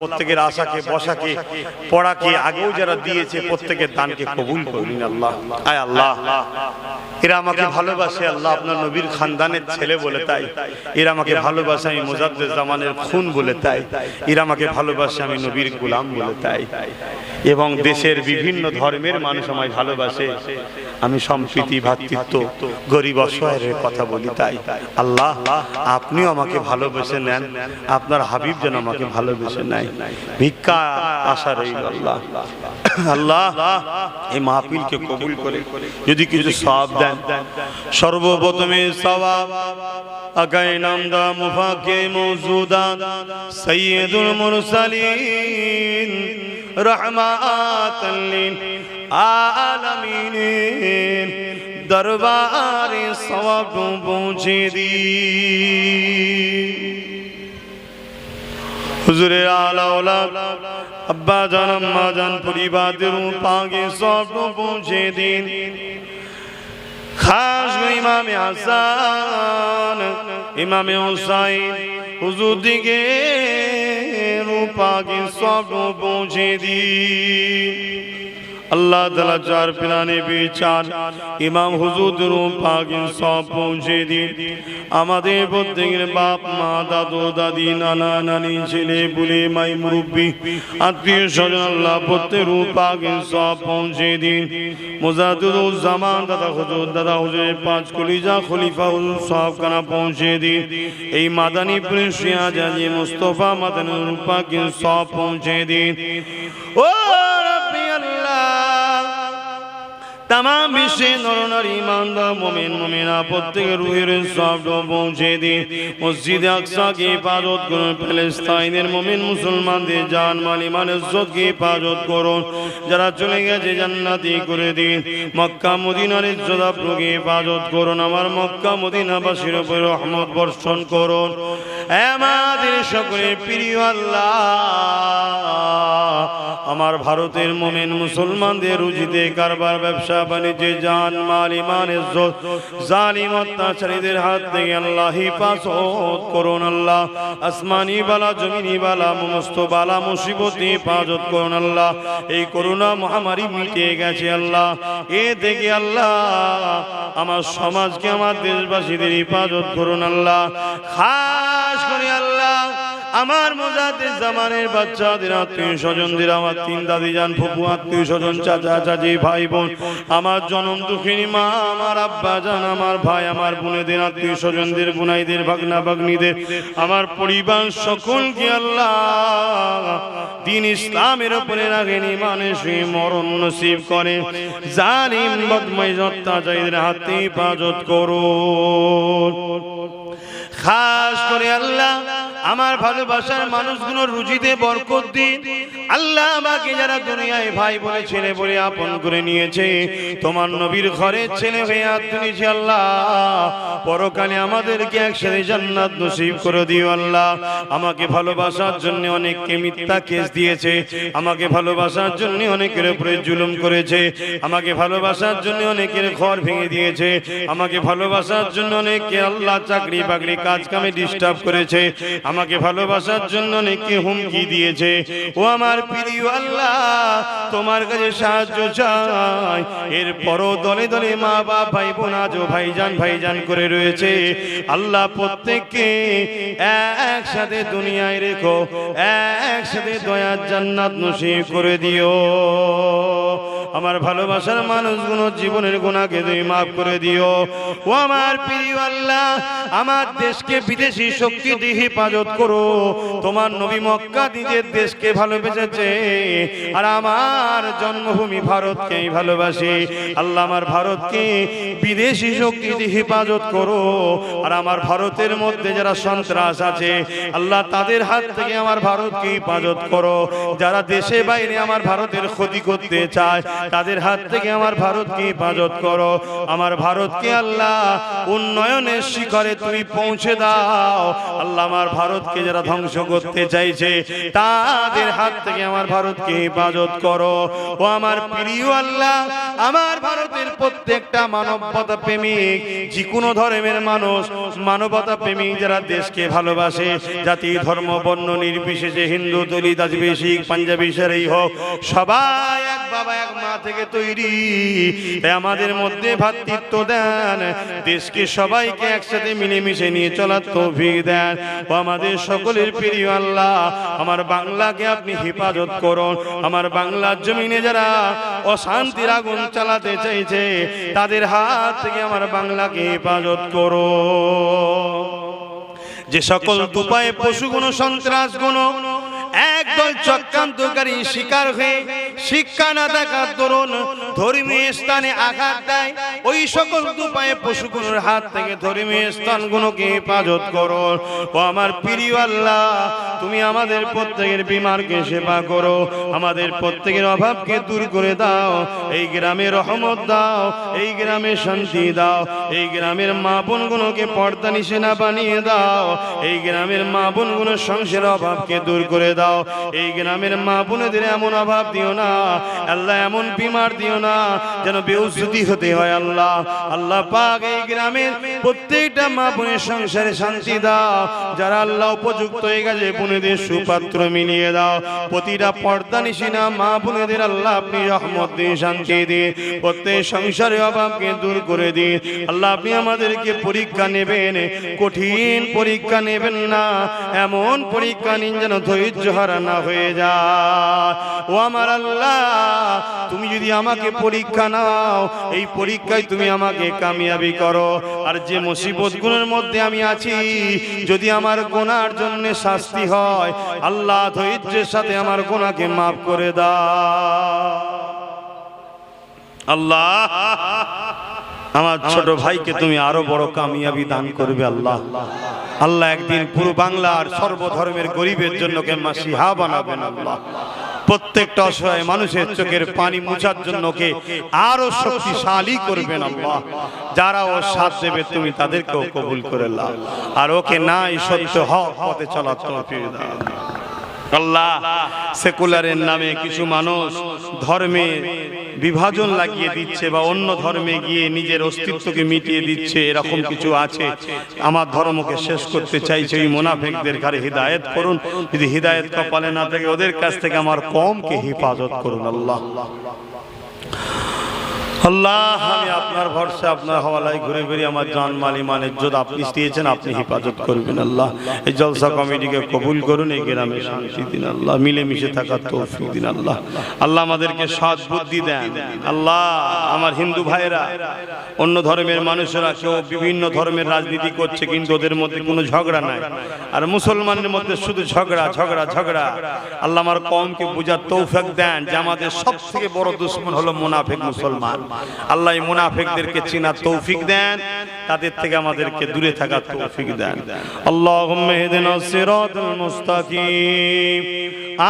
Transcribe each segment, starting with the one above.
প্রত্যেকের আশাকে বসাকে পড়াকে আগেও যারা দিয়েছে প্রত্যেকের দানকে কবুল করুন আল্লাহ। আয় আল্লাহ, এরা আমাকে ভালোবাসে আল্লাহ, আপনার নবীর খানদানের ছেলে বলে তাই এরা আমাকে ভালোবাসে, আমি মুজাদ্দেদ জামানের খুন বলে তাই এরা আমাকে ভালোবাসে, আমি নবীর গোলাম বলে তাই, এবং দেশের বিভিন্ন ধর্মের মানুষ আমায় ভালোবাসে, আমি সম্প্রীতি ভ্রাতৃত্ব গরিব অসহায়ের কথা বলি তাই। আল্লাহ, আপনিও আমাকে ভালোবেসে নেন, আপনার হাবিব যেন আমাকে ভালোবেসে নেয়, ভিক্ষা আশা রইল আল্লাহ। আল্লাহ, এই মাহফিলকে কবুল করে যদি কিছু সওয়াব দেন, সর্বপ্রথমে সওয়াব আকায়ে নামদা মুফাকে মওজুদা সাইয়্যিদুল মুরসালিন রহমাতাল লিল আলামিন দরবারে সওয়াব পৌঁছে দি। হুজুরে আলা ওলাদ আব্বা জান আম্মা জান পরিবারের পাকে সওয়াব পৌঁছে দিন। খাস ইমামে হাসান ইমামে হুসাইন হুজুর দিকে পাকে সওয়াব পৌঁছে দিন। আল্লাহ তাআলা চার পিরানে বিচার ইমাম হুজুর পাকে সওয়াব পৌঁছে দিন। আমাদের প্রত্যেকের বাপ মা দাদু দাদি নানা নানি ছেলে পুলে মাই মুরব্বী আত্মীয় স্বজন আল্লাহ প্রত্যেকের পাকে সওয়াব পৌঁছে দিন। মুজাদ্দিদুল জামান দাদা হুজুরের পাঁচ কলিজা খলিফা হুজুর সওয়াব খানা পৌঁছে দিন। এই মাদানী প্রিন্স আজাজি মুস্তাফা মাদানুর পাকে সওয়াব পৌঁছে দিন। ও রব্বি আল্লাহ, तमाम विश्व नर नारी ईमानदार मोमिन मोमिना प्रत्येक रूहेर सওয়াব पहुँचे दिन। मस्जिद আকসা की हिफाजत करुन, ফিলিস্তিনের मोमिन मुसलमानদের जान माल ईमान इज्जत की हिफाजत करुन, যারা চলে গেছে জান্নাতি করে দিন। মক্কা মদিনার ইজ্জত আপনাকে হিফাজত করুন, আমার মক্কা মদিনাবাসীর উপর রহমত বর্ষণ করুন। আমাদের সকলের প্রিয় আল্লাহ, আমার ভারতের মোমিন মুসলমানদের রুজিতে কারবার ব্যবসা বাণিজ্যে জান মাল ঈমান ইজ্জত জালিম অত্যাচারীদের হাত থেকে আল্লাহ হিফাজত করুন। আল্লাহ, আসমানি বালা জমিনি বালা সমস্ত বালা মুসিবত হিফাজত করুন। আল্লাহ, এই করোনা মহামারী মিটে গেছে আল্লাহ, এ থেকে আল্লাহ আমার সমাজকে আমার দেশবাসীদের হিফাজত করুন। আল্লাহ, খাস করে আল্লাহ আমার মুজাদ্দিদ জামানের বাচ্চাদের আত্মীয় স্বজনদের, আমার তিন দাদি জান ফুফু আত্মীয় স্বজন চাচা চাচি ভাই বোন, আমার জনম দুঃখিনী মা, আমার আব্বা জান, আমার ভাই আমার বোনেদের আত্মীয় স্বজনদের বুনাইদের ভাগনা ভাগ্নিদের, আমার পরিবার সকলকে আল্লাহ দিন ইসলামের উপরে রাখেন, ইমানে সে মরণ নসিব করে, জালিম বদমাইশ অত্যাচারীদের হাতে হিফাজত করুন। খাস করে আল্লাহ আমার ভালোবাসার মানুষগুলোর রুজিতে বরকত দিন। আল্লাহ আমাকে যারা দুনিয়ায় ভাই বলে ছেলে বলে আপন করে নিয়েছে, তোমার নবীর ঘরের ছেলে হয়ে আত্মনিয়েছে আল্লাহ, পরকালে আমাদেরকে একসাথে জান্নাত নসিব করে দিও। আল্লাহ, আমাকে ভালোবাসার জন্য অনেককে মিথ্যা কেস দিয়েছে, আমাকে ভালোবাসার জন্য অনেকের উপরে জুলুম করেছে, আমাকে ভালোবাসার জন্য অনেকের ঘর ভেঙে দিয়েছে, আমাকে ভালোবাসার জন্য অনেকে আল্লাহ চাকরি বাকরি কাজ কামে ডিস্টার্ব করেছে, আমাকে ভালোবাসার জন্য অনেকে হুমকি দিয়েছে। ও আমার প্রিয় আল্লাহ, তোমার কাছে সাহায্য চাই। এরপরও দলে দলে মা বাপ ভাই বোন আজও ভাইজান করে রয়েছে। আল্লাহ, প্রত্যেককে একসাথে দুনিয়ায় রেখো, একসাথে দয়ার জান্নাত নসিব করে দিও। আমার ভালোবাসার মানুষগুলো জীবনের গুনাহকে তুমি মাফ করে দিও। ও আমার প্রিয় আল্লাহ, আমার দেশকে বিদেশি শক্তি দিয়ে হেফাজত করো। তোমার নবী মক্কা নিজের দেশকে ভালোবেসেছে, আর আমার জন্মভূমি ভারতকে ভালোবাসে। আল্লাহ, আমার ভারতকে বিদেশি শক্তি দিয়ে হেফাজত করো, আর আমার ভারতের মধ্যে যারা সন্ত্রাস আছে আল্লাহ তাদের হাত থেকে আমার ভারতকে হেফাজত করো। যারা দেশে বাইরে আমার ভারতের ক্ষতি করতে চায় তাদের হাত থেকে আমার ভারতকে হেফাজত করো। আমার ভারতকে আল্লাহ উন্নয়নের শিখরে তুমি পৌঁছে দাও। আল্লাহ আমার ভারতকে যারা ধ্বংস করতে চাইছে তাদের হাত থেকে আমার ভারতকে হেফাজত করো। ও আমার প্রিয় আল্লাহ, আমার ভারতের প্রত্যেকটা মানবতা প্রেমিক, যে কোনো ধর্মের মানুষ, মানবতা প্রেমিক যারা দেশকে ভালোবাসে, জাতি ধর্ম বর্ণ নির্বিশেষে, হিন্দু দলিত আদিবাসী পাঞ্জাবি সেরাই হোক, সবাই এক বাবা এক মা থেকে তৈরি। তাই আমাদের মধ্যে ভ্রাতৃত্ব দেন, দেশকে সবাইকে একসাথে মিলেমিশে নিয়ে চলার তৌফিক দেন। ও আমাদের সকলের প্রিয় আল্লাহ, আমার বাংলাকে আপনি হেফাজত করুন। আমার বাংলার জমিনে যারা অশান্তির আগুন চালাতে চাইছে তাদের হাত থেকে আমার বাংলাকে হেফাজত করো। যে সকল দুপায়ে পশুগুলো সন্ত্রাসগুলো একদল চক্রান্তকারী শিকার হয়ে শিক্ষা না থাকার দরুন ধর্মীয় স্থানে আঘাত দেয়, ওই সকল দুপায়ে পশুগুলোর হাত থেকে ধর্মীয় স্থানগুলোকে হেফাজত করো। ও আমার প্রিয় আল্লাহ, তুমি আমাদের প্রত্যেকের বিমারকে সেবা করো, আমাদের প্রত্যেকের অভাবকে দূর করে দাও। এই গ্রামে রহমত দাও, এই গ্রামে শান্তি দাও, এই গ্রামের মা বোনগুলোকে পর্দা নিশানা বানিয়ে দাও, এই গ্রামের মা বোনগুলোর সংসারের অভাবকে দূর করে দাও। এই গ্রামের মা বোনেদের এমন অভাব দিও না আল্লাহ, এমন বিমার দিও না যেন বেউজ্জতি হতে হয়। আল্লাহ আল্লাহ পাক, এই গ্রামের প্রত্যেকটা মা বোনের সংসারে শান্তি দাও। যারা আল্লাহ উপযুক্ত হয়ে গেছে বোনেদের সুপাত্র মিলিয়ে দাও। প্রতিটা পর্দা নিশিনা মা বোনেদের আল্লাহ আপনি রহমত দিন, শান্তি দিন, প্রত্যেক সংসারের অভাবকে দূর করে দিন। আল্লাহ আপনি আমাদেরকে পরীক্ষা নেবেন, কঠিন পরীক্ষা নেবেন না, এমন পরীক্ষা নিন যেন ধৈর্য হারা না হয়ে যায়। ও আমার আল্লাহ, তুমি যদি আমাকে পরীক্ষা নাও, এই পরীক্ষায় তুমি আমাকে কামিয়াবি করো। আর যে মুসিবতগুলোর মধ্যে আমি আছি, যদি আমার গুনার জন্য শাস্তি হয়, আল্লাহ ধৈর্যের সাথে আমার গুনাহকে মাফ করে দাও। আল্লাহ আমার ছোট ভাইকে তুমি আরো বড় কামিয়াবি দান করবে। আল্লাহ আল্লাহ একদিন পুরো বাংলার সর্বধর্মের গরিবের জন্য কে মাসিহা বানাবেন। আল্লাহ প্রত্যেকটা অসহায় মানুষের চোখের পানি মুছার জন্য কে আরো শক্তিশালী করবেন। আল্লাহ যারা ও সাথ দেবে তুমি তাদেরকেও কবুল করে নাও, আর ওকে নাই সত্য হক পথে চলার তৌফিক দাও। আল্লাহ সেকুলারের নামে কিছু মানুষ ধর্মে বিভাজন লাগিয়ে দিচ্ছে বা অন্য ধর্মে গিয়ে নিজের অস্তিত্বকে মিটিয়ে দিচ্ছে, এরকম কিছু আছে। আমার ধর্মকে শেষ করতে চাইছে, ওই মুনাফিকদের ঘরে হিদায়াত করুন। যদি হিদায়াত কপালে না থাকে ওদের কাছ থেকে আমার কওমকে হেফাজত করুন। আল্লাহ আল্লাহ আমি আপনার ভরসা আপনার হওয়ালায় ঘুরে বেরিয়ে আমার জান মাল ইমান ইজ্জত আপনি দিয়েছেন, আপনি হেফাজত করবেন। আল্লাহ এই জলসা কমিটিকে কবুল করুন, এই গ্রামে শান্তি দিন। আল্লাহ মিলেমিশে থাকার তৌফিক দিন। আল্লাহ আল্লাহ আমাদেরকে সৎ বুদ্ধি দেন। আল্লাহ আমার হিন্দু ভাইরা, অন্য ধর্মের মানুষেরা কেউ বিভিন্ন ধর্মের রাজনীতি করছে, কিন্তু ওদের মধ্যে কোনো ঝগড়া নাই, আর মুসলমানের মধ্যে শুধু ঝগড়া ঝগড়া ঝগড়া। আল্লাহ আমার কওমকে বুঝার তৌফিক দেন যে আমাদের সবথেকে বড় দুশমন হলো মুনাফিক মুসলমান। আল্লাহ এই মুনাফিকদেরকে চিনার তৌফিক দেন, তাদের থেকে আমাদেরকে দূরে থাকার তৌফিক দেন। আল্লাহুম্মা ইহদিনাস সিরাতাল মুস্তাকিম।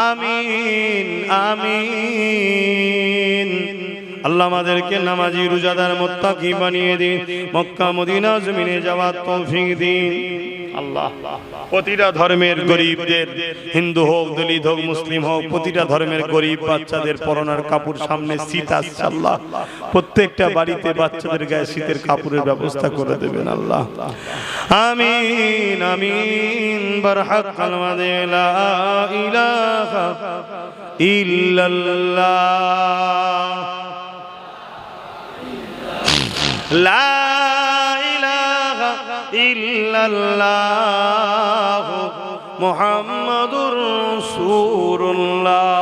আমিন আমিন। আল্লাহ আমাদেরকে নামাজি রোজাদার মুত্তাকি বানিয়ে দিন, মক্কা মদিনা জমিনে যাওয়ার তৌফিক দিন। আল্লাহ প্রতিটা ধর্মের গরিবদের, হিন্দু হোক দলিত হোক মুসলিম হোক, প্রতিটা ধর্মের গরিব বাচ্চাদের পরনার কাপড় সামনে শীত আসছে, আল্লাহ প্রত্যেকটা বাড়িতে বাচ্চাদের গায়ে শীতের কাপড়ের ব্যবস্থা করে দেবেন। আল্লাহ আমিন আমিন। বারহাক কালমাতে লা ইলাহা ইল্লাল্লাহ, লা ইলাহা ইল্লাল্লাহ মুহাম্মাদুর রাসূলুল্লাহ।